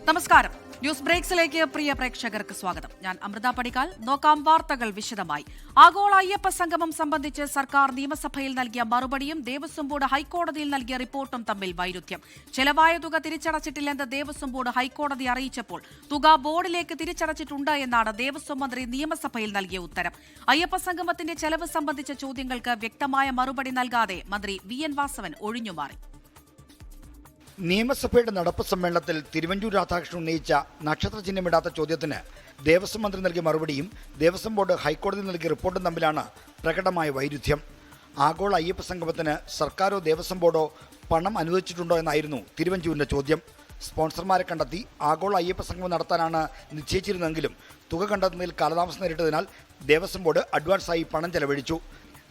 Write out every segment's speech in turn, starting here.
നമസ്കാരം. ന്യൂസ് ബ്രേക്സിലേക്ക് പ്രിയ പ്രേക്ഷകർക്ക് സ്വാഗതം. ഞാൻ അമൃത പടിക്കാൽ. നോക്കാം വാർത്തകൾ വിശദമായി. ആഗോള അയ്യപ്പ സംഗമം സംബന്ധിച്ച് സർക്കാർ നിയമസഭയിൽ നൽകിയ മറുപടിയും ദേവസ്വം ബോർഡ് ഹൈക്കോടതിയിൽ നൽകിയ റിപ്പോർട്ടും തമ്മിൽ വൈരുദ്ധ്യം. ചെലവായ തുക തിരിച്ചടച്ചിട്ടില്ലെന്ന് ദേവസ്വം ബോർഡ് ഹൈക്കോടതി അറിയിച്ചപ്പോൾ തുക ബോർഡിലേക്ക് തിരിച്ചടച്ചിട്ടുണ്ട് എന്നാണ് ദേവസ്വം മന്ത്രി നിയമസഭയിൽ നൽകിയ ഉത്തരം. അയ്യപ്പ സംഗമത്തിന്റെ ചെലവ് സംബന്ധിച്ച ചോദ്യങ്ങൾക്ക് വ്യക്തമായ മറുപടി നൽകാതെ മന്ത്രി VN വാസവൻ ഒഴിഞ്ഞുമാറി. നിയമസഭയുടെ നടപ്പ് സമ്മേളനത്തിൽ തിരുവഞ്ചൂർ രാധാകൃഷ്ണൻ ഉന്നയിച്ച നക്ഷത്ര ചിഹ്നമിടാത്ത ചോദ്യത്തിന് ദേവസ്വം മന്ത്രി നൽകിയ മറുപടിയും ദേവസ്വം ബോർഡ് ഹൈക്കോടതി നൽകിയ റിപ്പോർട്ടും തമ്മിലാണ് പ്രകടമായ വൈരുദ്ധ്യം. ആഗോള അയ്യപ്പ സംഗമത്തിന് സർക്കാരോ ദേവസ്വം ബോർഡോ പണം അനുവദിച്ചിട്ടുണ്ടോ എന്നായിരുന്നു തിരുവഞ്ചൂരിന്റെ ചോദ്യം. സ്പോൺസർമാരെ കണ്ടെത്തി ആഗോള അയ്യപ്പ സംഗമം നടത്താനാണ് നിശ്ചയിച്ചിരുന്നതെങ്കിലും തുക കണ്ടെത്തുന്നതിൽ കാലതാമസം നേരിട്ടതിനാൽ ദേവസ്വം ബോർഡ് അഡ്വാൻസായി പണം ചെലവഴിച്ചു.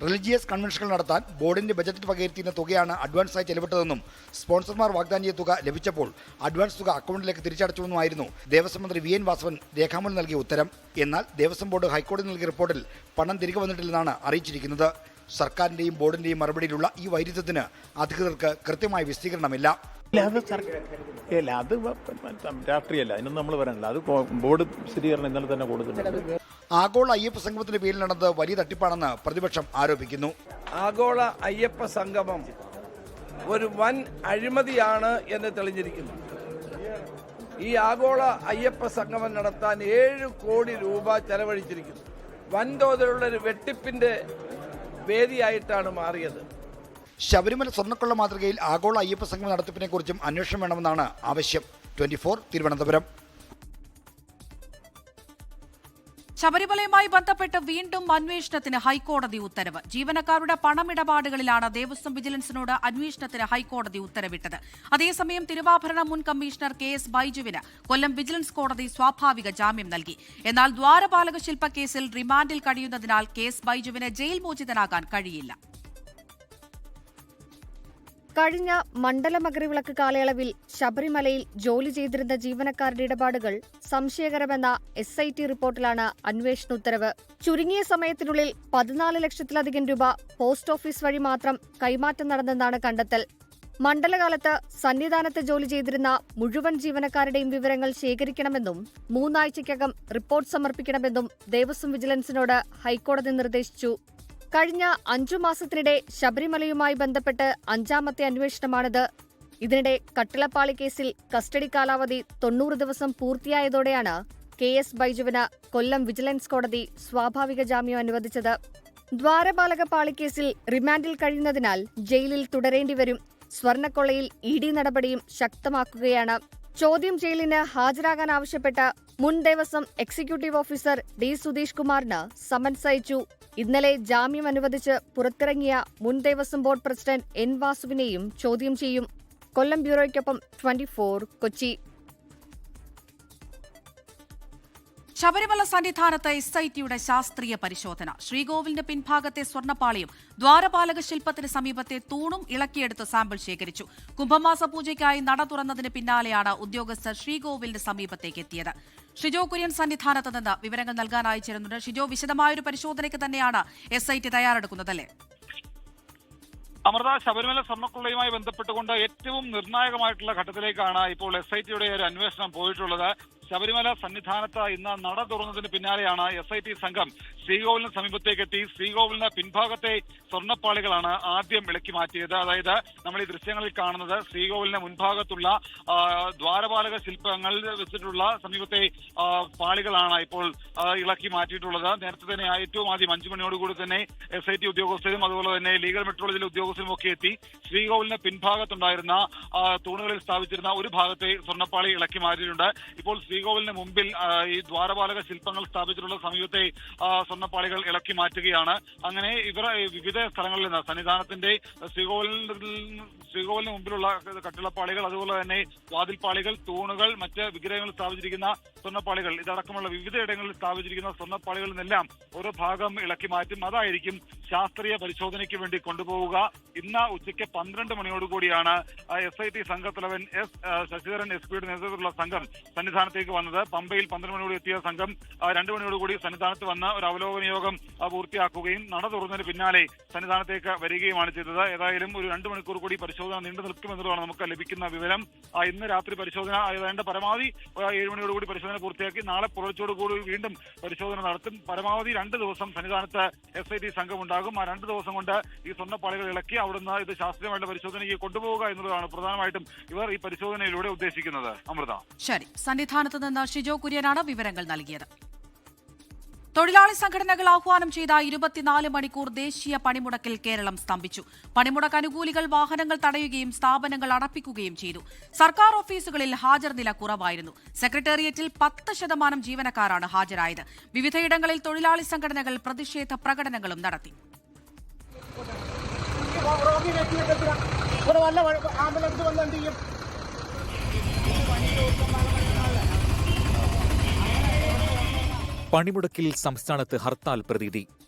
റിലീജിയസ് കൺവെൻഷനുകൾ നടത്താൻ ബോർഡിന്റെ ബജറ്റിൽ വകയിരുത്തിയിരുന്ന തുകയാണ് അഡ്വാൻസായി ചെലവിട്ടതെന്നും സ്പോൺസർമാർ വാഗ്ദാനം ചെയ്ത തുക ലഭിച്ചപ്പോൾ അഡ്വാൻസ് തുക അക്കൗണ്ടിലേക്ക് തിരിച്ചടച്ചുവെന്നുമായിരുന്നു ദേവസ്വം മന്ത്രി VN വാസവൻ രേഖാമൂലം നൽകിയ ഉത്തരം. എന്നാൽ ദേവസ്വം ബോർഡ് ഹൈക്കോടതി നൽകിയ റിപ്പോർട്ടിൽ പണം തിരികെ വന്നിട്ടില്ലെന്നാണ് അറിയിച്ചിരിക്കുന്നത്. സർക്കാരിന്റെയും ബോർഡിന്റെയും മറുപടിയിലുള്ള ഈ വൈരുദ്ധ്യത്തിന് അധികൃതർക്ക് കൃത്യമായ വിശദീകരണമില്ല. അത് രാഷ്ട്രീയമല്ല, അതിനൊന്നും നമ്മൾ പറയാനില്ല. അത് ബോർഡ് സ്ഥിരീകരണം ഇന്നലെ തന്നെ കൊടുത്തിട്ടുണ്ട്. ആഗോള അയ്യപ്പ സംഗമത്തിന്റെ പേരിൽ നടന്നത് വലിയ തട്ടിപ്പാണെന്ന് പ്രതിപക്ഷം ആരോപിക്കുന്നു. ആഗോള അയ്യപ്പ സംഗമം ഒരു വൻ അഴിമതിയാണ് എന്ന് തെളിഞ്ഞിരിക്കുന്നു. ഈ ആഗോള അയ്യപ്പ സംഗമം നടത്താൻ 7 കോടി രൂപ ചെലവഴിച്ചിരിക്കുന്നു. വൻതോതിലുള്ള ഒരു വെട്ടിപ്പിന്റെ വേദിയായിട്ടാണ് മാറിയത്. ശബരിമല സ്വർണ്ണക്കൊള്ള മാതൃകയിൽ ആഗോള അയ്യപ്പ സംഗമം നടത്തിപ്പിനെ കുറിച്ചും അന്വേഷണം വേണമെന്നാണ് ആവശ്യം. 24 തിരുവനന്തപുരം. ശബരിമലയുമായി ബന്ധപ്പെട്ട് വീണ്ടും അന്വേഷണത്തിന് ഹൈക്കോടതി ഉത്തരവ്. ജീവനക്കാരുടെ പണമിടപാടുകളിലാണ് ദേവസ്വം വിജിലൻസിനോട് അന്വേഷണത്തിന് ഹൈക്കോടതി ഉത്തരവിട്ടത്. അതേസമയം തിരുവാഭരണ മുൻ കമ്മീഷണർ KS ബൈജുവിന് കൊല്ലം വിജിലൻസ് കോടതി സ്വാഭാവിക ജാമ്യം നൽകി. എന്നാൽ ദ്വാരപാലക ശില്പ കേസിൽ റിമാൻഡിൽ കഴിയുന്നതിനാൽ KS ബൈജുവിന് ജയിൽ മോചിതനാകാൻ കഴിയില്ല. കഴിഞ്ഞ മണ്ഡലമകരവിളക്ക് കാലയളവിൽ ശബരിമലയിൽ ജോലി ചെയ്തിരുന്ന ജീവനക്കാരുടെ ഇടപാടുകൾ സംശയകരമെന്ന SIT റിപ്പോർട്ടിലാണ് അന്വേഷണ ഉത്തരവ്. ചുരുങ്ങിയ സമയത്തിനുള്ളിൽ 14 ലക്ഷത്തിലധികം രൂപ പോസ്റ്റ് ഓഫീസ് വഴി മാത്രം കൈമാറ്റം നടന്നെന്നാണ് കണ്ടെത്തൽ. മണ്ഡലകാലത്ത് സന്നിധാനത്ത് ജോലി ചെയ്തിരുന്ന മുഴുവൻ ജീവനക്കാരുടെയും വിവരങ്ങൾ ശേഖരിക്കണമെന്നും 3 ആഴ്ചയ്ക്കകം റിപ്പോർട്ട് സമർപ്പിക്കണമെന്നും ദേവസ്വം വിജിലൻസിനോട് ഹൈക്കോടതി നിർദ്ദേശിച്ചു. കഴിഞ്ഞ 5 മാസത്തിനിടെ ശബരിമലയുമായി ബന്ധപ്പെട്ട് 5ാമത്തെ അന്വേഷണമാണിത്. ഇതിനിടെ കട്ടിളപ്പാളി കേസിൽ കസ്റ്റഡി കാലാവധി 90 ദിവസം പൂർത്തിയായതോടെയാണ് KS ബൈജുവിന് കൊല്ലം വിജിലൻസ് കോടതി സ്വാഭാവിക ജാമ്യം അനുവദിച്ചത്. ദ്വാരപാലക പാളി കേസിൽ റിമാൻഡിൽ കഴിയുന്നതിനാൽ ജയിലിൽ തുടരേണ്ടിവരും. സ്വർണ്ണക്കൊള്ളയിൽ ED നടപടിയും ശക്തമാക്കുകയാണ്. ചോദ്യം ചെയ്യലിന് ഹാജരാകാനാവശ്യപ്പെട്ട മുൻ Devaswom executive officer D Sudheesh കുമാറിന് സമൻസ് അയച്ചു. ഇന്നലെ ജാമ്യം അനുവദിച്ച് പുറത്തിറങ്ങിയ മുൻ ദേവസ്വം ബോർഡ് പ്രസിഡന്റ് N വാസുവിനെയും ചോദ്യം ചെയ്യും. കൊല്ലം ബ്യൂറോയ്ക്കൊപ്പം 24 കൊച്ചി. ശബരിമല സന്നിധാനത്ത് SITയുടെ ശാസ്ത്രീയ പരിശോധന. ശ്രീകോവിലിന്റെ പിൻഭാഗത്തെ സ്വർണ്ണപ്പാളിയും ദ്വാരപാലക ശില്പത്തിന് സമീപത്തെ തൂണും ഇളക്കിയെടുത്ത് സാമ്പിൾ ശേഖരിച്ചു. കുംഭമാസ പൂജയ്ക്കായി നട തുറന്നതിന് പിന്നാലെയാണ് ഉദ്യോഗസ്ഥർ ശ്രീകോവിലിന് സമീപത്തേക്ക് എത്തിയത്. ഷിജോ കുര്യൻ സന്നിധാനത്ത് നിന്ന് വിവരങ്ങൾ നൽകാൻ അയച്ചിരുന്നുണ്ട്. ഷിജോ, വിശദമായൊരു പരിശോധനയ്ക്ക് തന്നെയാണ് SIT തയ്യാറെടുക്കുന്നതല്ലേ? അമൃത, ശബരിമല സ്വർണ്ണക്കൊള്ളയുമായി ബന്ധപ്പെട്ടുകൊണ്ട് ഏറ്റവും നിർണായകമായിട്ടുള്ള ഘട്ടത്തിലേക്കാണ് ഇപ്പോൾ SITയുടെ ഒരു അന്വേഷണം പോയിട്ടുള്ളത്. ശബരിമല സന്നിധാനത്ത് ഇന്ന് നട തുറന്നതിന് പിന്നാലെയാണ് SIT സംഘം ശ്രീകോവിലിന് സമീപത്തേക്ക് എത്തി ശ്രീകോവിലിന് പിൻഭാഗത്തെ സ്വർണ്ണപ്പാളികളാണ് ആദ്യം ഇളക്കി മാറ്റിയത്. അതായത് നമ്മൾ ഈ ദൃശ്യങ്ങളിൽ കാണുന്നത് ശ്രീകോവിലിന് മുൻഭാഗത്തുള്ള ദ്വാരപാലക ശില്പങ്ങൾ വെച്ചിട്ടുള്ള സമീപത്തെ പാളികളാണ് ഇപ്പോൾ ഇളക്കി മാറ്റിയിട്ടുള്ളത്. നേരത്തെ തന്നെ ഏറ്റവും ആദ്യം 5 മണിയോടുകൂടി തന്നെ SIT ഉദ്യോഗസ്ഥരും അതുപോലെ തന്നെ ലീഗൽ മെട്രോളജിയിലെ ഉദ്യോഗസ്ഥരും ഒക്കെ എത്തി ശ്രീകോവിലിന് പിൻഭാഗത്തുണ്ടായിരുന്ന തൂണുകളിൽ സ്ഥാപിച്ചിരുന്ന ഒരു ഭാഗത്തെ സ്വർണ്ണപ്പാളി ഇളക്കി മാറ്റിയിട്ടുണ്ട്. ഇപ്പോൾ ശ്രീകോവിലിന് മുമ്പിൽ ഈ ദ്വാരപാലക ശില്പങ്ങൾ സ്ഥാപിച്ചിട്ടുള്ള സമീപത്തെ സ്വർണ്ണപ്പാളികൾ ഇളക്കി മാറ്റുകയാണ്. അങ്ങനെ ഇവർ വിവിധ സ്ഥലങ്ങളിൽ നിന്ന് സന്നിധാനത്തിന്റെ ശ്രീകോവിലിന് മുമ്പിലുള്ള കട്ടിളപ്പാളികൾ, അതുപോലെ തന്നെ വാതിൽപ്പാളികൾ, തൂണുകൾ, മറ്റ് വിഗ്രഹങ്ങൾ സ്ഥാപിച്ചിരിക്കുന്ന സ്വർണ്ണപ്പാളികൾ, ഇതടക്കമുള്ള വിവിധയിടങ്ങളിൽ സ്ഥാപിച്ചിരിക്കുന്ന സ്വർണ്ണപ്പാളികളിൽ നിന്നെല്ലാം ഓരോ ഭാഗം ഇളക്കി മാറ്റും. അതായിരിക്കും ശാസ്ത്രീയ പരിശോധനയ്ക്ക് വേണ്ടി കൊണ്ടുപോവുക. ഇന്ന് ഉച്ചയ്ക്ക് 12 മണിയോടുകൂടിയാണ് SIT സംഘത്തലവൻ ശശിധരൻ SPയുടെ നേതൃത്വത്തിലുള്ള സംഘം സന്നിധാനത്തേക്ക് വന്നത്. പമ്പയിൽ 12 മണിയോട് എത്തിയ സംഘം 2 മണിയോടുകൂടി സന്നിധാനത്ത് വന്ന് ഒരു അവലോകന യോഗം പൂർത്തിയാക്കുകയും നട തുറന്നതിന് പിന്നാലെ സന്നിധാനത്തേക്ക് വരികയുമാണ് ചെയ്തത്. ഏതായാലും ഒരു 2 മണിക്കൂർ കൂടി പരിശോധന പരിശോധന നീണ്ടു നിൽക്കുമെന്നുള്ളതാണ് നമുക്ക് ലഭിക്കുന്ന വിവരം. ഇന്ന് രാത്രി പരിശോധന ഏതാണ്ട് പരമാവധി 7 മണിയോടുകൂടി പരിശോധന പൂർത്തിയാക്കി നാളെ പുലർച്ചയോടുകൂടി വീണ്ടും പരിശോധന നടത്തും. പരമാവധി 2 ദിവസം സന്നിധാനത്ത് SIT സംഘം ഉണ്ടാകും. ആ 2 ദിവസം കൊണ്ട് ഈ സ്വർണ്ണപ്പാളികൾ ഇളക്കി അവിടുന്ന് ഇത് ശാസ്ത്രീയമായിട്ട് പരിശോധനയ്ക്ക് കൊണ്ടുപോവുക എന്നുള്ളതാണ് പ്രധാനമായിട്ടും ഇവർ ഈ പരിശോധനയിലൂടെ ഉദ്ദേശിക്കുന്നത്. അമൃത. ശരി, സന്നിധാനത്ത് നിന്ന് ഷിജോ കുര്യനാണ് വിവരങ്ങൾ നൽകിയത്. തൊഴിലാളി സംഘടനകൾ ആഹ്വാനം ചെയ്ത 24 മണിക്കൂർ ദേശീയ പണിമുടക്കിൽ കേരളം സ്തംഭിച്ചു. പണിമുടക്ക് അനുകൂലികൾ വാഹനങ്ങൾ തടയുകയും സ്ഥാപനങ്ങൾ അടപ്പിക്കുകയും ചെയ്തു. സർക്കാർ ഓഫീസുകളിൽ ഹാജർ നില കുറവായിരുന്നു. സെക്രട്ടേറിയറ്റിൽ 10% ജീവനക്കാരാണ് ഹാജരായത്. വിവിധയിടങ്ങളിൽ തൊഴിലാളി സംഘടനകൾ പ്രതിഷേധ പ്രകടനങ്ങളും നടത്തി. പണിമുടക്കിൽ സംസ്ഥാനത്ത് ഹർത്താൽ പ്രതീതി.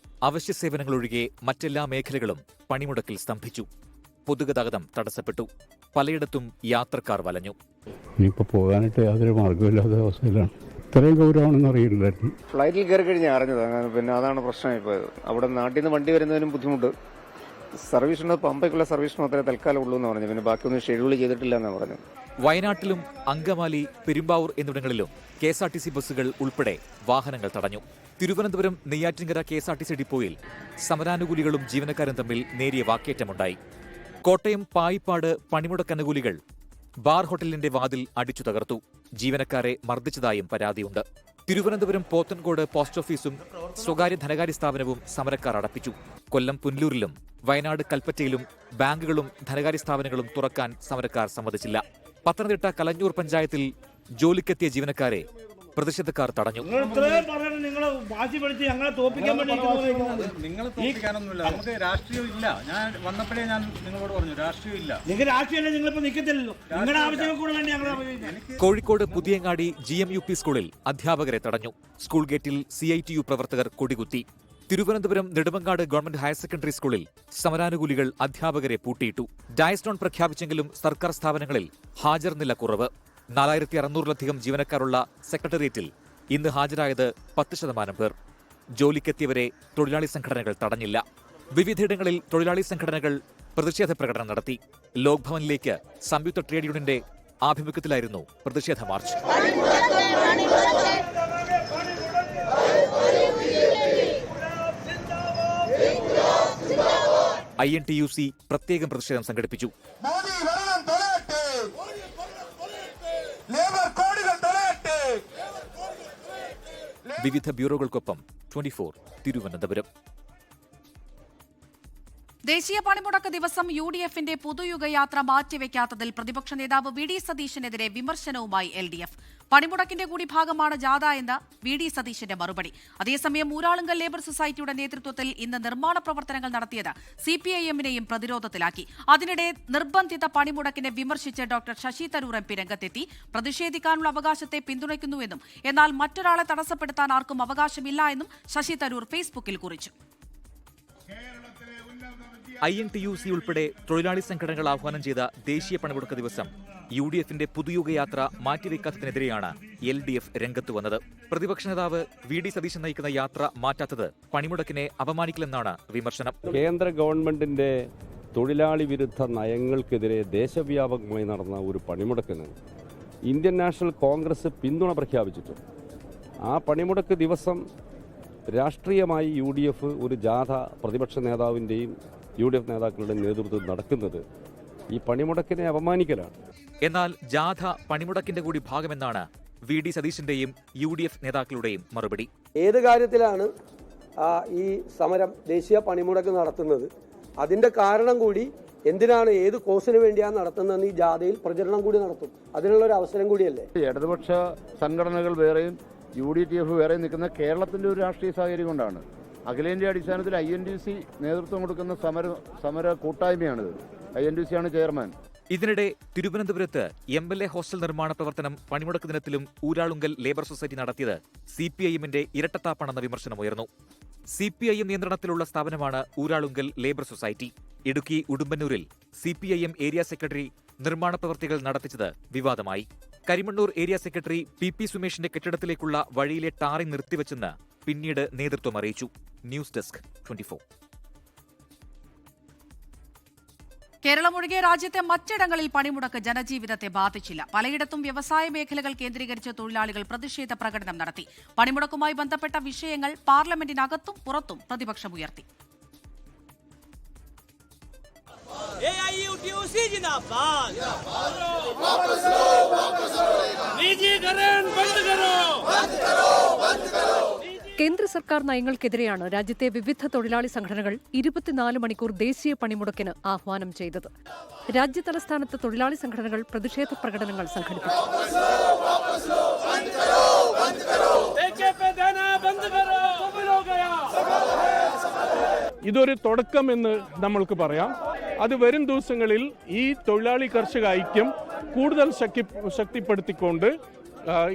അവശ്യ സേവനങ്ങളൊഴികെ മറ്റെല്ലാ മേഖലകളും പണിമുടക്കിൽ സ്തംഭിച്ചു. പൊതുഗതാഗതം തടസ്സപ്പെട്ടു. പലയിടത്തും യാത്രക്കാർ വലഞ്ഞു. ഇനിയിപ്പോൾ പോകാനായിട്ട് യാതൊരു മാർഗമില്ലാത്ത അവസ്ഥയിലാണ്. ഇത്രയും ഗൗരവമാണെന്ന് അറിയില്ലായിരുന്നു. ഫ്ലൈറ്റിൽ കയറി കഴിഞ്ഞ് അറിഞ്ഞത്, പിന്നെ അതാണ് പ്രശ്നമായി പോയത്. അവിടെ നാട്ടിൽ നിന്ന് വണ്ടി വരുന്നതിനും ബുദ്ധിമുട്ട്. സർവീസിന് പമ്പയ്ക്കുള്ള സർവീസ് മാത്രമേ തൽക്കാലം ഉള്ളൂ എന്ന് പറഞ്ഞു. പിന്നെ ബാക്കിയൊന്നും ഷെഡ്യൂൾ ചെയ്തിട്ടില്ല എന്നാണ് പറഞ്ഞു. വയനാട്ടിലും അങ്കമാലി, പെരുമ്പാവൂർ എന്നിവിടങ്ങളിലും KSRTC ബസ്സുകൾ ഉൾപ്പെടെ വാഹനങ്ങൾ തടഞ്ഞു. തിരുവനന്തപുരം നെയ്യാറ്റിൻകര KSRTC ഡിപ്പോയിൽ സമരാനുകൂലികളും ജീവനക്കാരും തമ്മിൽ നേരിയ വാക്കേറ്റമുണ്ടായി. കോട്ടയം പായിപ്പാട് പണിമുടക്കനുകൂലികൾ ബാർ ഹോട്ടലിന്റെ വാതിൽ അടിച്ചു തകർത്തു. ജീവനക്കാരെ മർദ്ദിച്ചതായും പരാതിയുണ്ട്. തിരുവനന്തപുരം പോത്തൻകോട് പോസ്റ്റ് ഓഫീസും സ്വകാര്യ ധനകാര്യ സ്ഥാപനവും സമരക്കാർ അടപ്പിച്ചു. കൊല്ലം പുനലൂരിലും വയനാട് കൽപ്പറ്റയിലും ബാങ്കുകളും ധനകാര്യ സ്ഥാപനങ്ങളും തുറക്കാൻ സമരക്കാർ സമ്മതിച്ചില്ല. പത്തനംതിട്ട കലഞ്ഞൂർ പഞ്ചായത്തിൽ ജോലിക്കെത്തിയ ജീവനക്കാരെ പ്രതിഷേധക്കാർ തടഞ്ഞു. നമുക്ക് രാഷ്ട്രീയമില്ല. ഞാൻ വന്നപ്പോഴേ ഞാൻ നിങ്ങളോട് പറഞ്ഞു രാഷ്ട്രീയമില്ല. കോഴിക്കോട് പുതിയങ്ങാടി GMUP സ്കൂളിൽ അധ്യാപകരെ തടഞ്ഞു. സ്കൂൾ ഗേറ്റിൽ CITU പ്രവർത്തകർ കൊടികുത്തി. Thiruvananthapuram Nedumangad government higher secondary സ്കൂളിൽ സമരാനുകൂലികൾ അധ്യാപകരെ പൂട്ടിയിട്ടു. ഡയസ്നോൺ പ്രഖ്യാപിച്ചെങ്കിലും സർക്കാർ സ്ഥാപനങ്ങളിൽ ഹാജർ നില കുറവ്. 4600-ലധികം ജീവനക്കാരുള്ള സെക്രട്ടേറിയറ്റിൽ ഇന്ന് ഹാജരായത് 10% പേർ. ജോലിക്കെത്തിയവരെ തൊഴിലാളി സംഘടനകൾ തടഞ്ഞില്ല. വിവിധയിടങ്ങളിൽ തൊഴിലാളി സംഘടനകൾ പ്രതിഷേധ പ്രകടനം നടത്തി. ലോക് ഭവനിലേക്ക് സംയുക്ത ട്രേഡ് യൂണിയന്റെ ആഭിമുഖ്യത്തിലായിരുന്നു പ്രതിഷേധ മാർച്ച്. INTUC പ്രത്യേകം പ്രതിഷേധം സംഘടിപ്പിച്ചു. വിവിധ ബ്യൂറോകൾക്കൊപ്പം 24 തിരുവനന്തപുരം. ദേശീയ പണിമുടക്ക് ദിവസം UDFന്റെ പുതുയുഗയാത്ര മാറ്റിവെക്കാത്തതിൽ പ്രതിപക്ഷ നേതാവ് VD സതീശനെതിരെ വിമർശനവുമായി LDF. പണിമുടക്കിന്റെ കൂടി ഭാഗമാണ് ജാഥ എന്ന VD സതീശന്റെ മറുപടി. അതേസമയം ഊരാളുങ്കൽ ലേബർ സൊസൈറ്റിയുടെ നേതൃത്വത്തിൽ ഇന്ന് നിർമ്മാണ പ്രവർത്തനങ്ങൾ നടത്തിയത് CPIMനെയും പ്രതിരോധത്തിലാക്കി. അതിനിടെ നിർബന്ധിത പണിമുടക്കിനെ വിമർശിച്ച് ഡോക്ടർ ശശി തരൂർ MP രംഗത്തെത്തി. പ്രതിഷേധിക്കാനുള്ള അവകാശത്തെ പിന്തുണയ്ക്കുന്നുവെന്നും എന്നാൽ മറ്റൊരാളെ തടസ്സപ്പെടുത്താൻ ആർക്കും അവകാശമില്ല എന്നും ശശി തരൂർ ഫേസ്ബുക്കിൽ കുറിച്ചു. INTUC ഉൾപ്പെടെ തൊഴിലാളി സംഘടനകൾ ആഹ്വാനം ചെയ്ത ദേശീയ പണിമുടക്ക് ദിവസം UDFന്റെ പുതുയുഗയാത്ര മാറ്റിവെക്കാത്തതിനെതിരെയാണ് LDF രംഗത്ത് വന്നത്. പ്രതിപക്ഷ നേതാവ് VD സതീശൻ നയിക്കുന്ന യാത്ര മാറ്റാത്തത് പണിമുടക്കിനെ അപമാനിക്കലെന്നാണ് വിമർശനം. കേന്ദ്ര ഗവൺമെന്റിന്റെ തൊഴിലാളി വിരുദ്ധ നയങ്ങൾക്കെതിരെ ദേശവ്യാപകമായി നടന്ന ഒരു പണിമുടക്കിന് ഇന്ത്യൻ നാഷണൽ കോൺഗ്രസ് പിന്തുണ പ്രഖ്യാപിച്ചിട്ടുണ്ട്. ആ പണിമുടക്ക് ദിവസം രാഷ്ട്രീയമായി UDF ഒരു ജാഥ പ്രതിപക്ഷ നേതാവിൻ്റെയും UDF നേതാക്കളുടെ നേതൃത്വത്തിൽ നടക്കുന്നത് ഈ പണിമുടക്കിനെ അപമാനിക്കലാണ്. എന്നാൽ ജാഥ പണിമുടക്കിന്റെ കൂടി ഭാഗമെന്നാണ് VD സതീശന്റെയും UDF നേതാക്കളുടെയും മറുപടി. ഏത് കാര്യത്തിലാണ് ഈ സമരം ദേശീയ പണിമുടക്ക് നടത്തുന്നത്, അതിന്റെ കാരണം കൂടി എന്തിനാണ്, ഏത് കോസിന് വേണ്ടിയാണ് നടത്തുന്നതെന്ന് ഈ ജാഥയിൽ പ്രചരണം കൂടി നടത്തും. അതിനുള്ള ഒരു അവസരം കൂടിയല്ലേ. ഇടതുപക്ഷ സംഘടനകൾ വേറെയും UDTF വേറെയും നിൽക്കുന്ന കേരളത്തിന്റെ ഒരു രാഷ്ട്രീയ സാഹചര്യം കൊണ്ടാണ്. അഖിലേന്ത്യാ അടിസ്ഥാനത്തിൽ INTUC നേതൃത്വം കൊടുക്കുന്ന സമര കൂട്ടായ്മയാണിത്. INTUC ആണ് ചെയർമാൻ. ഇതിനിടെ തിരുവനന്തപുരത്ത് MLA ഹോസ്റ്റൽ നിർമ്മാണ പ്രവർത്തനം പണിമുടക്ക് ദിനത്തിലും ഊരാളുങ്കൽ ലേബർ സൊസൈറ്റി നടത്തിയത് CPIMന്റെ ഇരട്ടത്താപ്പാണെന്ന വിമർശനമുയർന്നു. CPIM നിയന്ത്രണത്തിലുള്ള സ്ഥാപനമാണ് ഊരാളുങ്കൽ ലേബർ സൊസൈറ്റി. ഇടുക്കി ഉടുമ്പന്നൂരിൽ CPIM ഏരിയ സെക്രട്ടറി നിർമ്മാണ പ്രവൃത്തികൾ നടത്തിച്ചത് വിവാദമായി. കരിമണ്ണൂർ ഏരിയ സെക്രട്ടറി PP സുമേഷിന്റെ കെട്ടിടത്തിലേക്കുള്ള വഴിയിലെ ടാറിംഗ് നിർത്തിവെച്ചെന്ന് പിന്നീട് നേതൃത്വം അറിയിച്ചു. News desk 24. കേരളമൊഴികെ രാജ്യത്തെ മറ്റിടങ്ങളിൽ പണിമുടക്ക് ജനജീവിതത്തെ ബാധിച്ചില്ല. പലയിടത്തും വ്യവസായ മേഖലകൾ കേന്ദ്രീകരിച്ച് തൊഴിലാളികൾ പ്രതിഷേധ പ്രകടനം നടത്തി. പണിമുടക്കുമായി ബന്ധപ്പെട്ട വിഷയങ്ങൾ പാർലമെന്റിനകത്തും പുറത്തും പ്രതിപക്ഷമുയർത്തി. കേന്ദ്ര സർക്കാർ നയങ്ങൾക്കെതിരെയാണ് രാജ്യത്തെ വിവിധ തൊഴിലാളി സംഘടനകൾ 24 മണിക്കൂർ ദേശീയ പണിമുടക്കിന് ആഹ്വാനം ചെയ്തത്. രാജ്യതലസ്ഥാനത്ത് തൊഴിലാളി സംഘടനകൾ പ്രതിഷേധ പ്രകടനങ്ങൾ സംഘടിപ്പിച്ചു. ഇതൊരു തുടക്കമെന്ന് നമ്മൾക്ക് പറയാം. അത് വരും ദിവസങ്ങളിൽ ഈ തൊഴിലാളി കർഷക ഐക്യം കൂടുതൽ ശക്തിപ്പെടുത്തിക്കൊണ്ട്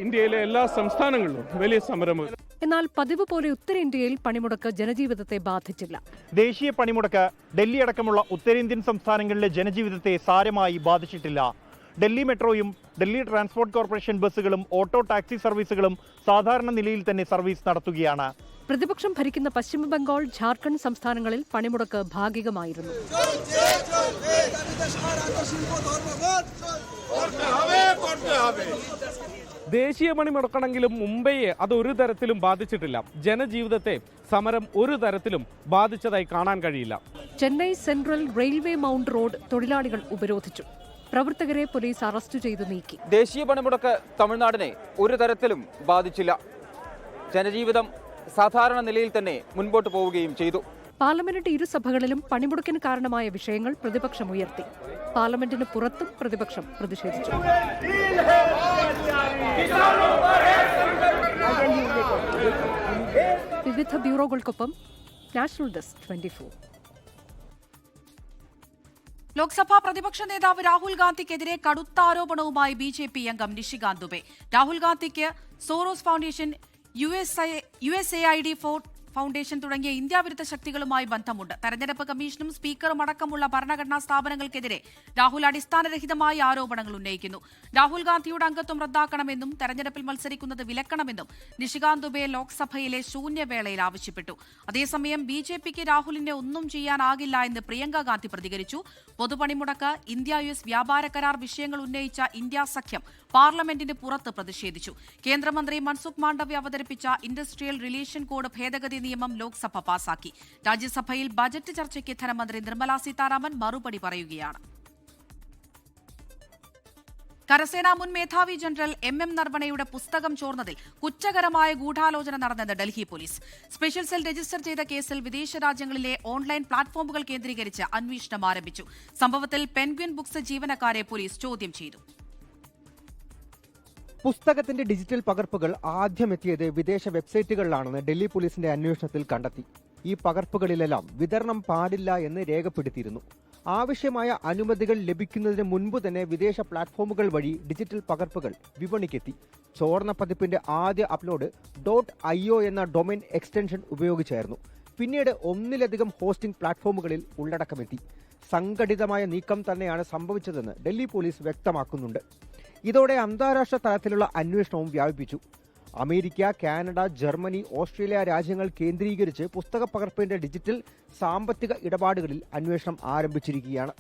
ഇന്ത്യയിലെ എല്ലാ സംസ്ഥാനങ്ങളിലും വലിയ സമരം. എന്നാൽ പതിവ് പോലെ ഉത്തരേന്ത്യയിൽ പണിമുടക്ക് ജനജീവിതത്തെ ബാധിച്ചില്ല. ദേശീയ പണിമുടക്ക് ഡൽഹി അടക്കമുള്ള ഉത്തരേന്ത്യൻ സംസ്ഥാനങ്ങളിലെ ജനജീവിതത്തെ സാരമായി ബാധിച്ചിട്ടില്ല. ഡൽഹി മെട്രോയും ഡൽഹി ട്രാൻസ്പോർട്ട് കോർപ്പറേഷൻ ബസ്സുകളും ഓട്ടോ ടാക്സി സർവീസുകളും സാധാരണ നിലയിൽ തന്നെ സർവീസ് നടത്തുകയാണ്. പ്രതിപക്ഷം ഭരിക്കുന്ന പശ്ചിമബംഗാൾ, ഝാർഖണ്ഡ് സംസ്ഥാനങ്ങളിൽ പണിമുടക്ക് ഭാഗികമായിരുന്നു. ദേശീയ പണിമുടക്കണമെങ്കിലും മുംബൈയെ അത് ഒരു തരത്തിലും ബാധിച്ചിട്ടില്ല. ജനജീവിതത്തെ സമരം ഒരു തരത്തിലും ബാധിച്ചതായി കാണാൻ കഴിയില്ല. Chennai central railway mount road തൊഴിലാളികൾ ഉപരോധിച്ചു. പ്രവർത്തകരെ പോലീസ് അറസ്റ്റ് ചെയ്ത് നീക്കി. ദേശീയ പണിമുടക്ക് തമിഴ്നാടിനെ ഒരു തരത്തിലും ബാധിച്ചില്ല. ജനജീവിതം സാധാരണ നിലയിൽ തന്നെ മുൻപോട്ട് പോവുകയും ചെയ്തു. പാർലമെന്റ് ഇരുസഭകളിലും പണിമുടക്കിന് കാരണമായ വിഷയങ്ങൾ പ്രതിപക്ഷം ഉയർത്തി. പാർലമെന്റിന് പുറത്തും പ്രതിപക്ഷം പ്രതിഷേധിച്ചു. വിവിധ ബ്യൂറോകൾക്കൊപ്പം നാഷണൽ ഡെസ്ക് 24. ലോക്സഭാ പ്രതിപക്ഷ നേതാവ് രാഹുൽ ഗാന്ധിക്കെതിരെ കടുത്ത ആരോപണവുമായി BJP അംഗം നിഷികാന്ത് ദുബെ. രാഹുൽ ഗാന്ധിക്ക് സോറോസ് ഫൗണ്ടേഷൻ, USAID ഫൗണ്ടേഷൻ തുടങ്ങിയ ഇന്ത്യാവിരുദ്ധ ശക്തികളുമായി ബന്ധമുണ്ട്. തെരഞ്ഞെടുപ്പ് കമ്മീഷനും സ്പീക്കറും അടക്കമുള്ള ഭരണഘടനാ സ്ഥാപനങ്ങൾക്കെതിരെ രാഹുൽ അടിസ്ഥാനരഹിതമായ ആരോപണങ്ങൾ ഉന്നയിക്കുന്നു. രാഹുൽ ഗാന്ധിയുടെ അംഗത്വം റദ്ദാക്കണമെന്നും തെരഞ്ഞെടുപ്പിൽ മത്സരിക്കുന്നത് വിലക്കണമെന്നും നിഷികാന്ത് ദുബെ ലോക്സഭയിലെ ശൂന്യവേളയിൽ ആവശ്യപ്പെട്ടു. അതേസമയം BJPക്ക് രാഹുലിനെ ഒന്നും ചെയ്യാനാകില്ല എന്ന് പ്രിയങ്ക ഗാന്ധി പ്രതികരിച്ചു. പൊതുപണിമുടക്ക്, ഇന്ത്യ-US വ്യാപാര കരാർ വിഷയങ്ങൾ ഉന്നയിച്ച ഇന്ത്യ സഖ്യം പാർലമെന്റിന് പുറത്ത് പ്രതിഷേധിച്ചു. കേന്ദ്രമന്ത്രി മൻസുഖ് മാണ്ഡവ്യ അവതരിപ്പിച്ച ഇൻഡസ്ട്രിയൽ റിലേഷൻ കോഡ് ഭേദഗതി നിയമം ലോക്സഭ പാസാക്കി. രാജ്യസഭയിൽ ബജറ്റ് ചർച്ചയ്ക്ക് ധനമന്ത്രി നിർമ്മല സീതാരാമൻ മറുപടി പറയുകയാണ്. കരസേനാ മുൻ മേധാവി ജനറൽ MM നർവണയുടെ പുസ്തകം ചോർന്നതിൽ കുറ്റകരമായ ഗൂഢാലോചന നടന്നെന്ന് Delhi police. Special cell register ചെയ്ത കേസിൽ വിദേശ രാജ്യങ്ങളിലെ ഓൺലൈൻ പ്ലാറ്റ്ഫോമുകൾ കേന്ദ്രീകരിച്ച് അന്വേഷണം ആരംഭിച്ചു. സംഭവത്തിൽ പെൻഗ്വിൻ ബുക്സ് ജീവനക്കാരെ പോലീസ് ചോദ്യം ചെയ്തു. പുസ്തകത്തിന്റെ ഡിജിറ്റൽ പകർപ്പുകൾ ആദ്യമെത്തിയത് വിദേശ വെബ്സൈറ്റുകളിലാണെന്ന് ഡൽഹി പോലീസിന്റെ അന്വേഷണത്തിൽ കണ്ടെത്തി. ഈ പകർപ്പുകളിലെല്ലാം വിതരണം പാടില്ല എന്ന് രേഖപ്പെടുത്തിയിരുന്നു. ആവശ്യമായ അനുമതികൾ ലഭിക്കുന്നതിന് മുൻപ് തന്നെ വിദേശ പ്ലാറ്റ്ഫോമുകൾ വഴി ഡിജിറ്റൽ പകർപ്പുകൾ വിപണിക്കെത്തി. ചോർന്ന പതിപ്പിന്റെ ആദ്യ അപ്ലോഡ് .io എന്ന ഡൊമൈൻ എക്സ്റ്റൻഷൻ ഉപയോഗിച്ചായിരുന്നു. പിന്നീട് ഒന്നിലധികം ഹോസ്റ്റിംഗ് പ്ലാറ്റ്ഫോമുകളിൽ ഉള്ളടക്കമെത്തി. സംഘടിതമായ നീക്കം തന്നെയാണ് സംഭവിച്ചതെന്ന് ഡൽഹി പോലീസ് വ്യക്തമാക്കുന്നുണ്ട്. ഇതോടെ അന്താരാഷ്ട്ര തലത്തിലുള്ള അന്വേഷണവും വ്യാപിപ്പിച്ചു. അമേരിക്ക, കാനഡ, ജർമ്മനി, ഓസ്ട്രേലിയ രാജ്യങ്ങൾ കേന്ദ്രീകരിച്ച് പുസ്തക പകർപ്പിന്റെ ഡിജിറ്റൽ സാമ്പത്തിക ഇടപാടുകളിൽ അന്വേഷണം ആരംഭിച്ചിരിക്കുകയാണ്.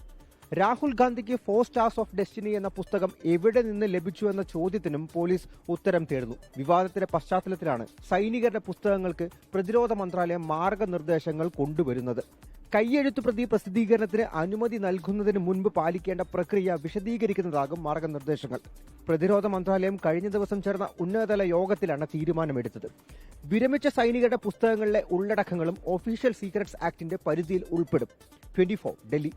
രാഹുൽ ഗാന്ധിക്ക് 4 സ്റ്റാർസ് ഓഫ് ഡെസ്റ്റിനി എന്ന പുസ്തകം എവിടെ നിന്ന് ലഭിച്ചു എന്ന ചോദ്യത്തിനും പോലീസ് ഉത്തരം തേടുന്നു. വിവാദത്തിന്റെ പശ്ചാത്തലത്തിലാണ് സൈനികരുടെ പുസ്തകങ്ങൾക്ക് പ്രതിരോധ മന്ത്രാലയം മാർഗനിർദ്ദേശങ്ങൾ കൊണ്ടുവരുന്നത്. കൈയെഴുത്തു പ്രതി പ്രസിദ്ധീകരണത്തിന് അനുമതി നൽകുന്നതിന് മുൻപ് പാലിക്കേണ്ട പ്രക്രിയ വിശദീകരിക്കുന്നതാകും മാർഗനിർദ്ദേശങ്ങൾ. പ്രതിരോധ മന്ത്രാലയം കഴിഞ്ഞ ദിവസം ചേർന്ന ഉന്നതതല യോഗത്തിലാണ് തീരുമാനമെടുത്തത്. വിരമിച്ച സൈനികരുടെ പുസ്തകങ്ങളിലെ ഉള്ളടക്കങ്ങളും ഒഫീഷ്യൽ സീക്രട്സ് ആക്ടിന്റെ പരിധിയിൽ ഉൾപ്പെടും. 24 ഡൽഹി.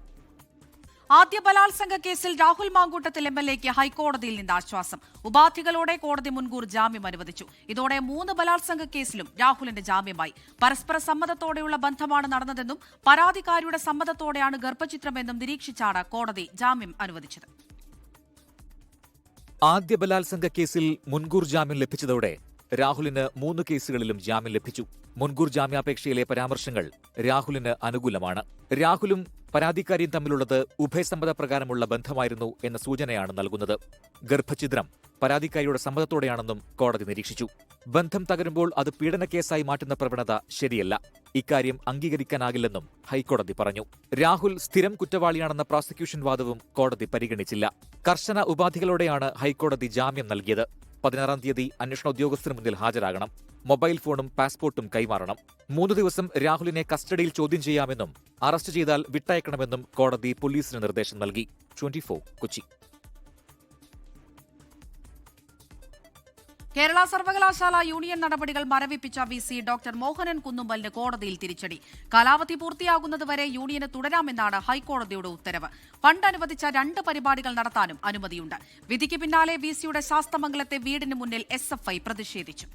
ആദ്യ ബലാത്സംഗ കേസിൽ രാഹുൽ മാങ്കൂട്ടത്തിൽ MLAക്ക് ഹൈക്കോടതിയിൽ നിന്ന് ആശ്വാസം. ഉപാധികളോടെ കോടതി മുൻകൂർ ജാമ്യം അനുവദിച്ചു. ഇതോടെ 3 ബലാത്സംഗ കേസിലും രാഹുലിന്റെ ജാമ്യമായി. പരസ്പര സമ്മതത്തോടെയുള്ള ബന്ധമാണ് നടന്നതെന്നും പരാതിക്കാരിയുടെ സമ്മതത്തോടെയാണ് ഗർഭചിത്രമെന്നും നിരീക്ഷിച്ചാണ് കോടതി ജാമ്യം അനുവദിച്ചത്. ആദ്യ ബലാത്സംഗ കേസിൽ മുൻകൂർ ജാമ്യം ലഭിച്ചതോടെ രാഹുലിന് 3 കേസുകളിലും ജാമ്യം ലഭിച്ചു. മുൻകൂർ ജാമ്യാപേക്ഷയിലെ പരാമർശങ്ങൾ രാഹുലിന് അനുകൂലമാണ്. രാഹുലും പരാതിക്കാരിയും തമ്മിലുള്ളത് ഉഭയസമ്മതപ്രകാരമുള്ള ബന്ധമായിരുന്നു എന്ന സൂചനയാണ് നൽകുന്നത്. ഗർഭഛിദ്രം പരാതിക്കാരിയുടെ സമ്മതത്തോടെയാണെന്നും കോടതി നിരീക്ഷിച്ചു. ബന്ധം തകരുമ്പോൾ അത് പീഡനക്കേസായി മാറ്റുന്ന പ്രവണത ശരിയല്ല. ഇക്കാര്യം അംഗീകരിക്കാനാകില്ലെന്നും ഹൈക്കോടതി പറഞ്ഞു. രാഹുൽ സ്ഥിരം കുറ്റവാളിയാണെന്ന പ്രോസിക്യൂഷൻ വാദവും കോടതി പരിഗണിച്ചില്ല. കർശന ഉപാധികളോടെയാണ് ഹൈക്കോടതി ജാമ്യം നൽകിയത്. 16-ാം തീയതി അന്വേഷണ ഉദ്യോഗസ്ഥന് മുന്നിൽ ഹാജരാകണം. മൊബൈൽ ഫോണും പാസ്പോർട്ടും കൈമാറണം. 3 ദിവസം രാഹുലിനെ കസ്റ്റഡിയിൽ ചോദ്യം ചെയ്യാമെന്നും അറസ്റ്റ് ചെയ്താൽ വിട്ടയക്കണമെന്നും കോടതി പോലീസിന് നിർദ്ദേശം നൽകി. 24 കൊച്ചി. കേരള സർവകലാശാല യൂണിയൻ നടപടികൾ മരവിപ്പിച്ച വിസി ഡോക്ടർ മോഹനൻ കുന്നുമ്മലിന് കോടതിയിൽ തിരിച്ചടി. കാലാവധി പൂർത്തിയാകുന്നതുവരെ യൂണിയന് തുടരാമെന്നാണ് ഹൈക്കോടതിയുടെ ഉത്തരവ്. ഫണ്ട് അനുവദിച്ച 2 പരിപാടികൾ നടത്താനും അനുമതിയുണ്ട്. വിധിക്ക് പിന്നാലെ വിസിയുടെ ശാസ്തമംഗലത്തെ വീടിന് മുന്നിൽ SFI പ്രതിഷേധിച്ചു.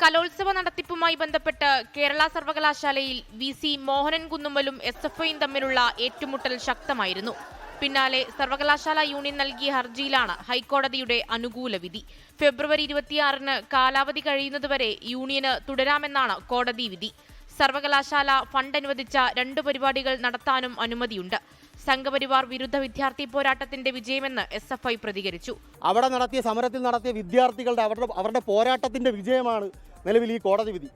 കലോത്സവ നടത്തിപ്പുമായി ബന്ധപ്പെട്ട് കേരള സർവകലാശാലയിൽ വിസി മോഹനൻ കുന്നുമ്മലും SFIയും തമ്മിലുള്ള ഏറ്റുമുട്ടൽ ശക്തമായിരുന്നു. പിന്നാലെ സർവകലാശാല യൂണിയൻ നൽകിയ ഹർജിയിലാണ് ഹൈക്കോടതിയുടെ അനുകൂല വിധി. ഫെബ്രുവരി 26-ന് കാലാവധി കഴിയുന്നതുവരെ യൂണിയന് തുടരാമെന്നാണ് കോടതി വിധി. സർവകലാശാല ഫണ്ട് അനുവദിച്ച 2 പരിപാടികൾ നടത്താനും അനുമതിയുണ്ട്. സംഘപരിവാർ വിരുദ്ധ വിദ്യാർത്ഥി പോരാട്ടത്തിന്റെ വിജയമെന്ന് SFI പ്രതികരിച്ചു. അവിടെ നടത്തിയ സമരത്തിൽ നടത്തിയ വിദ്യാർത്ഥികളുടെ അവരുടെ പോരാട്ടത്തിന്റെ വിജയമാണ് നിലവിൽ ഈ കോടതി വിധി.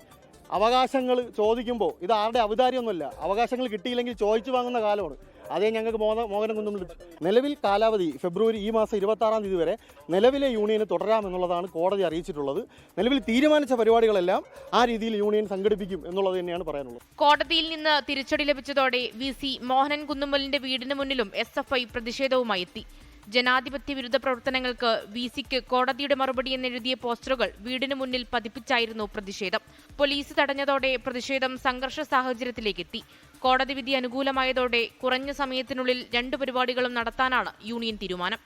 അവകാശങ്ങൾ ചോദിക്കുമ്പോൾ ഇത് ആരുടെ ഔദാര്യമൊന്നുമല്ല. അവകാശങ്ങൾ കിട്ടിയില്ലെങ്കിൽ ചോദിച്ചു വാങ്ങുന്ന കാലമാണ്. അതേ ഞങ്ങൾക്ക് മോഹനൻ കുന്നുമ്മൽ നിലവിൽ കാലാവധി ഫെബ്രുവരി ഈ മാസം 26-ാം തീയതി വരെ നിലവിലെ യൂണിയന് തുടരാമെന്നുള്ളതാണ് കോടതി അറിയിച്ചിട്ടുള്ളത്. നിലവിൽ തീരുമാനിച്ച പരിപാടികളെല്ലാം ആ രീതിയിൽ യൂണിയൻ സംഘടിപ്പിക്കും എന്നുള്ളത് തന്നെയാണ് പറയാനുള്ളത്. കോടതിയിൽ നിന്ന് തിരിച്ചടി ലഭിച്ചതോടെ വിസി മോഹനൻ കുന്നുമ്മലിന്റെ വീടിന് മുന്നിലും SFI പ്രതിഷേധവുമായി എത്തി. ജനാധിപത്യ വിരുദ്ധ പ്രവർത്തനങ്ങൾക്ക് വിസിക്ക് കോടതിയുടെ മറുപടി എന്നെഴുതിയ പോസ്റ്ററുകൾ വീടിന് മുന്നിൽ പതിപ്പിച്ചായിരുന്നു പ്രതിഷേധം. പോലീസ് തടഞ്ഞതോടെ പ്രതിഷേധം സംഘർഷ സാഹചര്യത്തിലേക്കെത്തി. കോടതി വിധി അനുകൂലമായതോടെ കുറഞ്ഞ സമയത്തിനുള്ളിൽ 2 പരിപാടികളും നടത്താനാണ് യൂണിയൻ തീരുമാനം.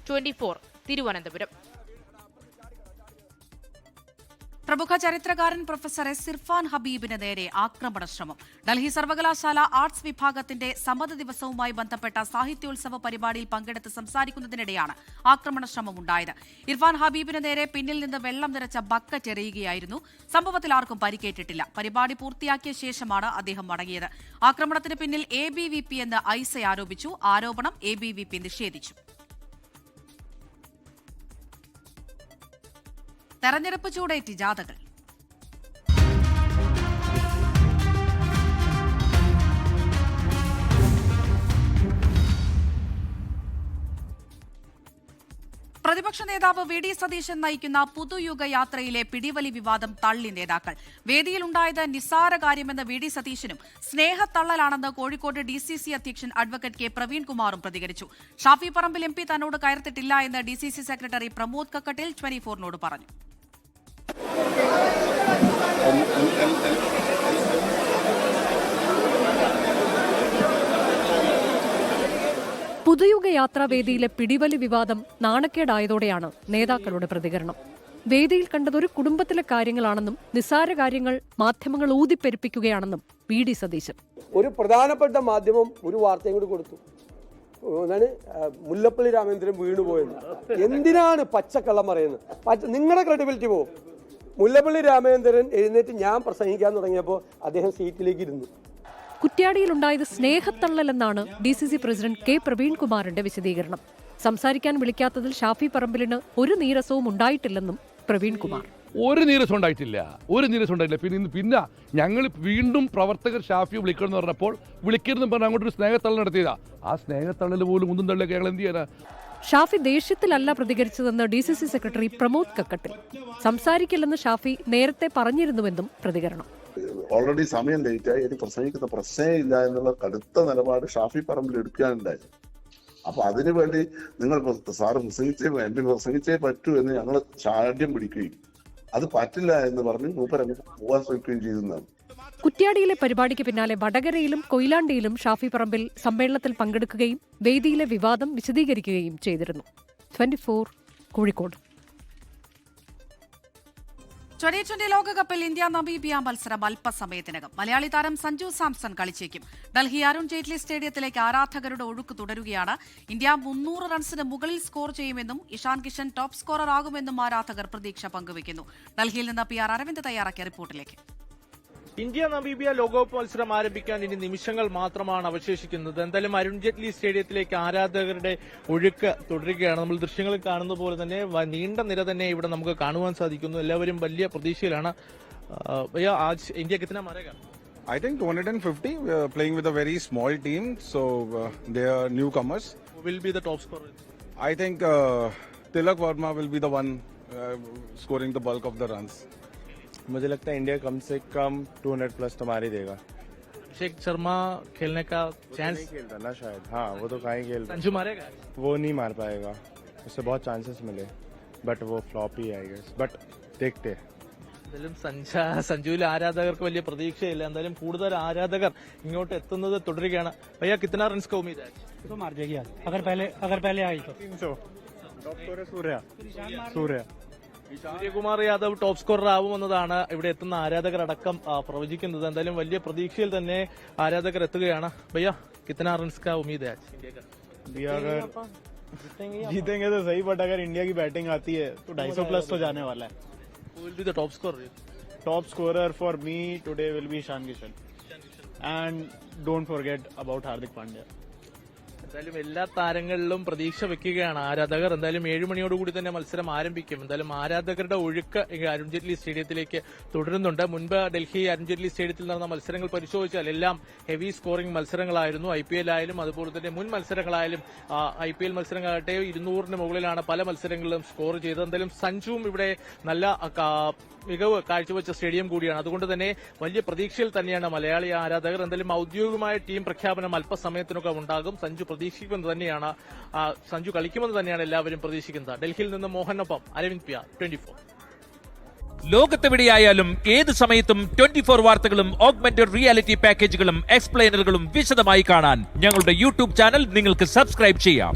24 തിരുവനന്തപുരം. പ്രമുഖ ചരിത്രകാരൻ പ്രൊഫസർ S. ഇർഫാൻ ഹബീബിന് നേരെ ആക്രമണ ശ്രമം. ഡൽഹി സർവകലാശാല ആർട്സ് വിഭാഗത്തിന്റെ സമ്മത ദിവസവുമായി ബന്ധപ്പെട്ട സാഹിത്യോത്സവ പരിപാടിയിൽ പങ്കെടുത്ത് സംസാരിക്കുന്നതിനിടെയാണ് ആക്രമണ ശ്രമം ഉണ്ടായത്. ഇർഫാൻ ഹബീബിന് നേരെ പിന്നിൽ നിന്ന് വെള്ളം നിറച്ച ബക്കറ്റ് എറിയുകയായിരുന്നു. സംഭവത്തിൽ ആർക്കും പരിക്കേറ്റിട്ടില്ല. പരിപാടി പൂർത്തിയാക്കിയ ശേഷമാണ് അദ്ദേഹം മടങ്ങിയത്. ആക്രമണത്തിന് പിന്നിൽ ABVP എന്ന് ഐസ ആരോപിച്ചു. ആരോപണം ABVP നിഷേധിച്ചു. തെരഞ്ഞെടുപ്പ് ചൂടേറ്റി ജാഥകൾ. പ്രതിപക്ഷ നേതാവ് VD സതീശൻ നയിക്കുന്ന പുതുയുഗ യാത്രയിലെ പിടിവലി വിവാദം തള്ളി നേതാക്കൾ. വേദിയിലുണ്ടായത് നിസ്സാര കാര്യമെന്ന് VD സതീശനും സ്നേഹത്തള്ളലാണെന്ന് കോഴിക്കോട് DCC അധ്യക്ഷൻ അഡ്വക്കേറ്റ് K. പ്രവീൺകുമാറും പ്രതികരിച്ചു. ഷാഫി പറമ്പിൽ MP തന്നോട് കയർത്തിട്ടില്ല എന്ന് DCC സെക്രട്ടറി പ്രമോദ് കക്കട്ടിൽ 24-നോട് പറഞ്ഞു. പുതുയുഗ യാത്രാവേദിയിലെ പിടിവലി വിവാദം നാണക്കേടായതോടെയാണ് നേതാക്കളുടെ പ്രതികരണം. വേദിയിൽ കണ്ടതൊരു കുടുംബത്തിലെ കാര്യങ്ങളാണെന്നും നിസ്സാര കാര്യങ്ങൾ മാധ്യമങ്ങൾ ഊതിപ്പെരുപ്പിക്കുകയാണെന്നും VD സതീശൻ. ഒരു പ്രധാനപ്പെട്ട മാധ്യമം ഒരു വാർത്തയും കൂടി കൊടുത്തു. മുല്ലപ്പള്ളി രാമേന്ദ്രൻ വീണുപോയെന്ന്. എന്തിനാണ് പച്ചക്കള്ളം പറയുന്നത്? നിങ്ങളുടെ ക്രെഡിബിലിറ്റി പോവും. മുല്ലപ്പള്ളി രാമേന്ദ്രൻ എഴുന്നേറ്റ് ഞാൻ പ്രസംഗിക്കാൻ തുടങ്ങിയപ്പോൾ അദ്ദേഹം സീറ്റിലേക്ക് ഇരുന്നു. കുറ്റ്യാടിയിലുണ്ടായത് സ്നേഹത്തള്ളലെന്നാണ് DCC പ്രസിഡന്റ് K. പ്രവീൺകുമാറിന്റെ വിശദീകരണം. സംസാരിക്കാൻ വിളിക്കാത്തതിൽ ഷാഫി പറമ്പിലിന് ഒരു നീരസവും ഉണ്ടായിട്ടില്ലെന്നും പ്രവീൺകുമാർ. ഒരു നീരസം ഉണ്ടായിട്ടില്ല. പിന്നെ ഞങ്ങൾ വീണ്ടും പ്രവർത്തകർ ഷാഫി വിളിക്കണമെന്ന് പറഞ്ഞപ്പോൾ വിളിക്കരുതെന്ന് പറഞ്ഞാൽ അങ്ങോട്ടൊരു സ്നേഹത്തള്ളൽ നടത്തിയതാ. ആ സ്നേഹത്തള്ളൽ പോലും ഒന്നും തള്ളിയൊക്കെ ഞങ്ങൾ എന്ത് ചെയ്യാനാ? ഷാഫി ദേഷ്യത്തിലല്ല പ്രതികരിച്ചതെന്ന് DCC സെക്രട്ടറി പ്രമോദ് കക്കട്ടിൽ. സംസാരിക്കില്ലെന്ന് ഷാഫി നേരത്തെ പറഞ്ഞിരുന്നുവെന്നും പ്രതികരണം. ഓൾറെഡി സമയം ലേറ്റായി, എനിക്ക് പ്രസംഗിക്കുന്ന പ്രശ്നമേ ഇല്ല എന്നുള്ള കടുത്ത നിലപാട് ഷാഫി പറമ്പിൽ എടുക്കാനുണ്ടായി. അപ്പൊ അതിനുവേണ്ടി നിങ്ങൾ സാറ് MP പ്രസംഗിച്ചേ പറ്റൂ എന്ന് ഞങ്ങൾ ചാഢ്യം പിടിക്കുകയും അത് പറ്റില്ല എന്ന് പറഞ്ഞ് മൂപ്പരങ്ങ് പോകാൻ ശ്രമിക്കുകയും ചെയ്തതാണ്. കുറ്റ്യാടിയിലെ പരിപാടിക്ക് പിന്നാലെ വടകരയിലും കൊയിലാണ്ടിയിലും ഷാഫി പറമ്പിൽ സമ്മേളനത്തിൽ പങ്കെടുക്കുകയും വേദിയിലെ വിവാദം വിശദീകരിക്കുകയും ചെയ്തിരുന്നു. 24 കോഴിക്കോട്. 2020 ലോകകപ്പിൽ ഇന്ത്യ നമീബിയ മത്സരം അല്പസമയത്തിനകം. മലയാളി താരം സഞ്ജു സാംസൺ കളിച്ചേക്കും. ഡൽഹി അരുൺ ജെയ്റ്റ്ലി സ്റ്റേഡിയത്തിലേക്ക് ആരാധകരുടെ ഒഴുക്ക് തുടരുകയാണ്. ഇന്ത്യ 300 റൺസിന് മുകളിൽ സ്കോർ ചെയ്യുമെന്നും ഇഷാൻ കിഷൻ ടോപ്പ് സ്കോറർ ആകുമെന്നും ആരാധകർ പ്രതീക്ഷ പങ്കുവയ്ക്കുന്നു. ഡൽഹിയിൽ നിന്ന് PR അരവിന്ദ് തയ്യാറാക്കിയ റിപ്പോർട്ടിലേക്ക്. ഇന്ത്യ നമീബിയ ലോകകപ്പ് മത്സരം ആരംഭിക്കാൻ ഇനി നിമിഷങ്ങൾ മാത്രമാണ് അവശേഷിക്കുന്നത്. എന്തായാലും അരുൺ ജെയ്റ്റ്ലി സ്റ്റേഡിയത്തിലേക്ക് ആരാധകരുടെ ഒഴുക്ക് തുടരുകയാണ്. നമ്മൾ ദൃശ്യങ്ങളിൽ കാണുന്ന പോലെ തന്നെ നീണ്ട നിര തന്നെ ഇവിടെ നമുക്ക് കാണുവാൻ സാധിക്കുന്നു. എല്ലാവരും വലിയ പ്രതീക്ഷയിലാണ്. ഇന്ത്യ കിतना मारेगा? I think 250. We are playing with a very small team, so they are newcomers. Who will be the top scorer? I think Tilak Verma will be the one scoring the bulk of the runs. मुझे लगता है India कम से कम 200 plus तो मार ही देगा. अभिषेक शर्मा खेलने का chance नहीं खेलता ना शायद. हाँ वो तो कहीं खेलता. संजू मारेगा? वो नहीं मार पाएगा. उससे बहुत चांसेस मिले बट वो फ्लॉप ही आई गेस. बट देखते हैं. എന്തായാലും സഞ്ജുവിൽ ആരാധകർക്ക് വലിയ പ്രതീക്ഷയില്ല. എന്തായാലും കൂടുതൽ ആരാധകർ ഇങ്ങോട്ട് എത്തുന്നത് തുടരുകയാണ്. ഭയ്യ കിतना रन्स का उम्मीद है? तो मार देगी यार. अगर पहले आई तो 300. टॉप स्कोरर सूर्य. സൂര്യകുമാർ യാദവ് ടോപ്പ് സ്കോറർ ആവുമെന്നതാണ് ഇവിടെ എത്തുന്ന ആരാധകർ അടക്കം പ്രവചിക്കുന്നത്. എന്തായാലും വലിയ പ്രതീക്ഷയിൽ തന്നെ ആരാധകർ എത്തുകയാണ്. ഭയ്യ कितना रन्स का उम्मीद है अगर जीतेंगे तो सही, बट अगर इंडिया की बैटिंग आती है तो 250 प्लस तो जाने वाला है. Who will be the top scorer? Top scorer for me today will be Ishan Kishan. And don't forget about Hardik Pandya. എന്തായാലും എല്ലാ താരങ്ങളിലും പ്രതീക്ഷ വെക്കുകയാണ് ആരാധകർ. എന്തായാലും 7 മണിയോടുകൂടി തന്നെ മത്സരം ആരംഭിക്കും. എന്തായാലും ആരാധകരുടെ ഒഴുക്ക് അരുൺ ജെയ്റ്റ്ലി സ്റ്റേഡിയത്തിലേക്ക് തുടരുന്നുണ്ട്. മുൻപ് ഡൽഹി അരുൺ ജെയ്റ്റ്ലി സ്റ്റേഡിയത്തിൽ നടന്ന മത്സരങ്ങൾ പരിശോധിച്ചാൽ എല്ലാം ഹെവി സ്കോറിംഗ് മത്സരങ്ങളായിരുന്നു. IPL ആയാലും അതുപോലെ തന്നെ മുൻ മത്സരങ്ങളായാലും IPL മത്സരങ്ങളാകട്ടെ 200-ന് മുകളിലാണ് പല മത്സരങ്ങളിലും സ്കോർ ചെയ്തത്. എന്തായാലും സഞ്ജുവും ഇവിടെ നല്ല മികവ് കാഴ്ചവെച്ച സ്റ്റേഡിയം കൂടിയാണ്. അതുകൊണ്ട് തന്നെ വലിയ പ്രതീക്ഷയിൽ തന്നെയാണ് മലയാളി ആരാധകർ. എന്തായാലും ഔദ്യോഗികമായ ടീം പ്രഖ്യാപനം അല്പസമയത്തിനൊക്കെ ഉണ്ടാകും. സഞ്ജു പ്രതീക്ഷിക്കുന്നത് തന്നെയാണ്, സഞ്ജു കളിക്കുമെന്ന് തന്നെയാണ് എല്ലാവരും പ്രതീക്ഷിക്കുന്നത്. ഡൽഹിയിൽ നിന്ന് മോഹനൊപ്പം അരവിന്ദ് PR 24. ലോകത്തെവിടെയായാലും ഏത് സമയത്തും 24 വാർത്തകളും ഓഗ്മെന്റഡ് റിയാലിറ്റി പാക്കേജുകളും എക്സ്പ്ലെയിനറുകളും വിശദമായി കാണാൻ ഞങ്ങളുടെ YouTube ചാനൽ നിങ്ങൾക്ക് സബ്സ്ക്രൈബ് ചെയ്യാം.